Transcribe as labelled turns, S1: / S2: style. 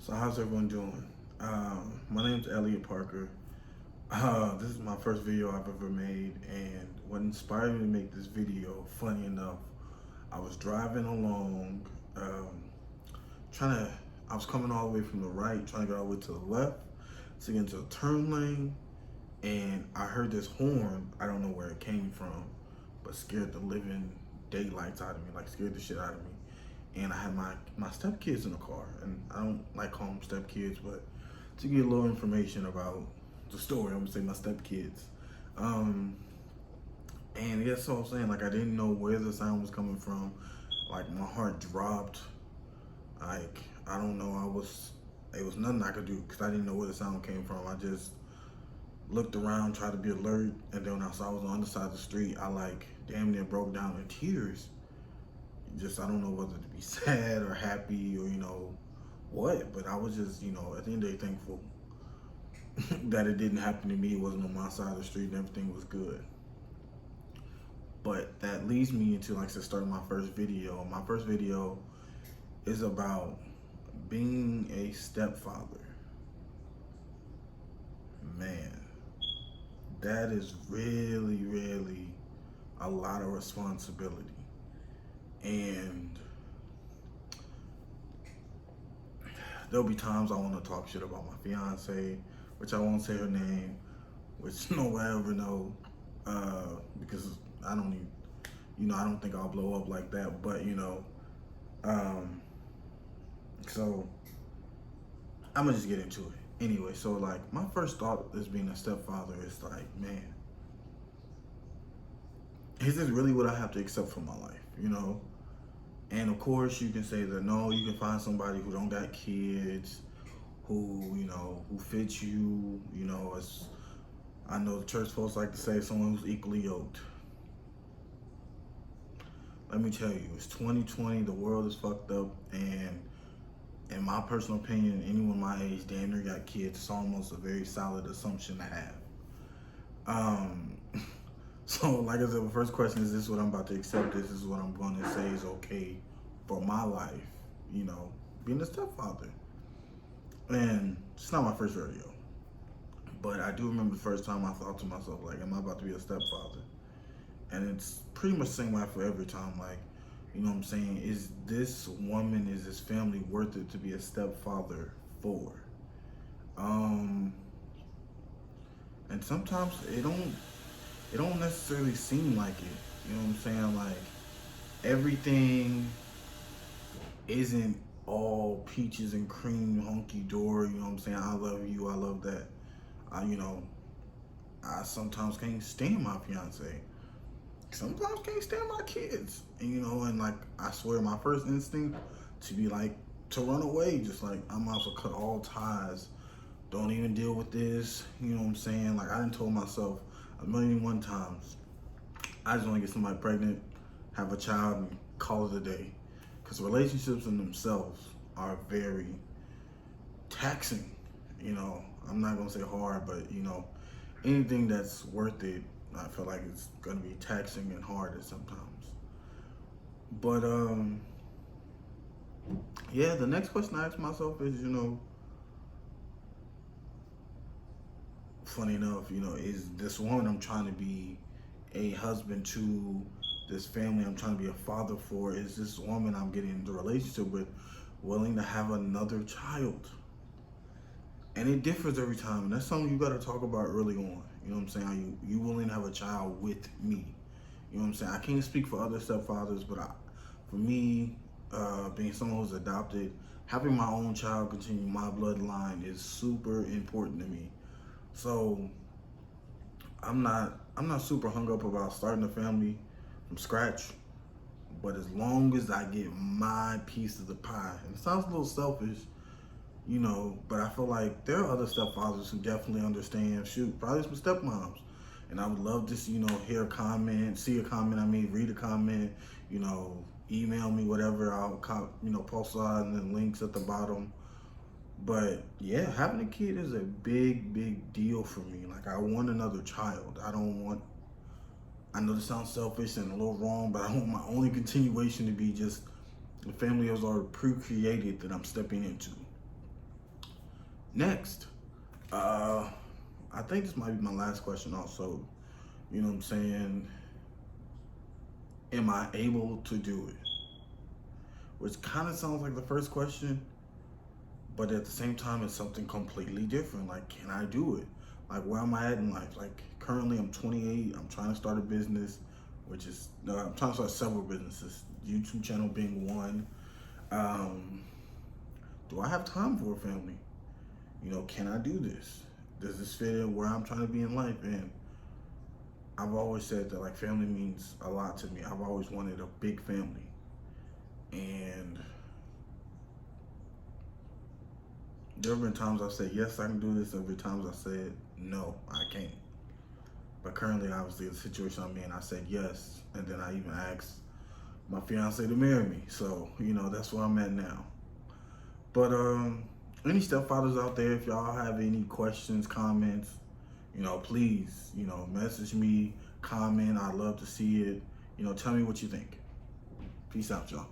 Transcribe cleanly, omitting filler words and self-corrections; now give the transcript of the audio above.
S1: So how's everyone doing? My name's Elliot Parker. This is my first video I've ever made, and what inspired me to make this video, funny enough, I was driving along, um, trying to, I was coming all the way from the right, trying to get all the way to the left, to get into a turn lane, and I heard this horn. I don't know where it came from, but scared the living daylights out of me, like scared the shit out of me. And I had my stepkids in the car, and I don't like calling them stepkids, but to get a little information about the story, I'm gonna say my stepkids. Um, and that's what I'm saying. Like I didn't know where the sound was coming from. Like my heart dropped. Like I don't know. It was nothing I could do because I didn't know where the sound came from. I just looked around, tried to be alert, and then when I saw I was on the other side of the street, I like damn near broke down in tears. Just I don't know whether to be sad or happy or what, but I was just at the end of the day thankful that it didn't happen to me. It wasn't on my side of the street and everything was good. But that leads me into, like I said, starting my first video. My first video is about being a stepfather. Man, that is really a lot of responsibility. And there'll be times I want to talk shit about my fiance, which I won't say her name, which nobody ever know, because I don't even, I don't think I'll blow up like that. But um, so I'm gonna just get into it anyway. So like my first thought as being a stepfather is like, man, is this really what I have to accept from my life? And of course, you can say that no, you can find somebody who don't got kids, who fits you. As I know the church folks like to say, someone who's equally yoked. Let me tell you, it's 2020. The world is fucked up, and in my personal opinion, anyone my age damn near got kids. It's almost a very solid assumption to have. Um, So, like I said, the first question is this what I'm about to accept? This is what I'm going to say is okay for my life, being a stepfather. And it's not my first rodeo. But I do remember the first time I thought to myself, like, am I about to be a stepfather? And it's pretty much the same way for every time. Like, you know what I'm saying? Is this woman, is this family worth it to be a stepfather for? Um, and sometimes it don't necessarily seem like it. You know what I'm saying? Like everything isn't all peaches and cream, hunky dory. You know what I'm saying? I love you. I love that. I sometimes can't stand my fiance. Sometimes can't stand my kids. And like I swear, my first instinct to be like to run away. Just like I'm out to cut all ties. Don't even deal with this. You know what I'm saying? Like I done told myself a million and one times, I just want to get somebody pregnant, have a child, and call it a day. Because relationships in themselves are very taxing. I'm not going to say hard, but, anything that's worth it, I feel like it's going to be taxing and hard at sometimes. But, yeah, the next question I ask myself is, funny enough, is this woman I'm trying to be a husband to, this family I'm trying to be a father for, is this woman I'm getting into a relationship with willing to have another child? And it differs every time, and that's something you got to talk about early on. You know what I'm saying? Are you willing to have a child with me? You know what I'm saying? I can't speak for other stepfathers, but for me, being someone who's adopted, having my own child continue my bloodline is super important to me. So I'm not super hung up about starting a family from scratch, but as long as I get my piece of the pie, and it sounds a little selfish, but I feel like there are other stepfathers who definitely understand. Shoot, probably some stepmoms, and I would love to hear a comment, see a comment. I mean, read a comment. Email me whatever. I'll post on the links at the bottom. But yeah, having a kid is a big deal for me. Like I want another child. I know this sounds selfish and a little wrong, but I want my only continuation to be just the family that was already pre-created that I'm stepping into. Next, uh, I think this might be my last question also. You know what I'm saying? Am I able to do it? Which kind of sounds like the first question, but at the same time, it's something completely different. Like, can I do it? Like, where am I at in life? Like, currently, I'm 28. I'm trying to start a business, which is, I'm trying to start several businesses, YouTube channel being one. Um, do I have time for a family? You know, can I do this? Does this fit in where I'm trying to be in life? And I've always said that, like, family means a lot to me. I've always wanted a big family. And there have been times I've said, yes, I can do this. There have been times I said, no, I can't. But currently, obviously, the situation I'm in, I said yes. And then I even asked my fiance to marry me. So, you know, that's where I'm at now. But any stepfathers out there, if y'all have any questions, comments, you know, please, you know, message me, comment. I'd love to see it. You know, tell me what you think. Peace out, y'all.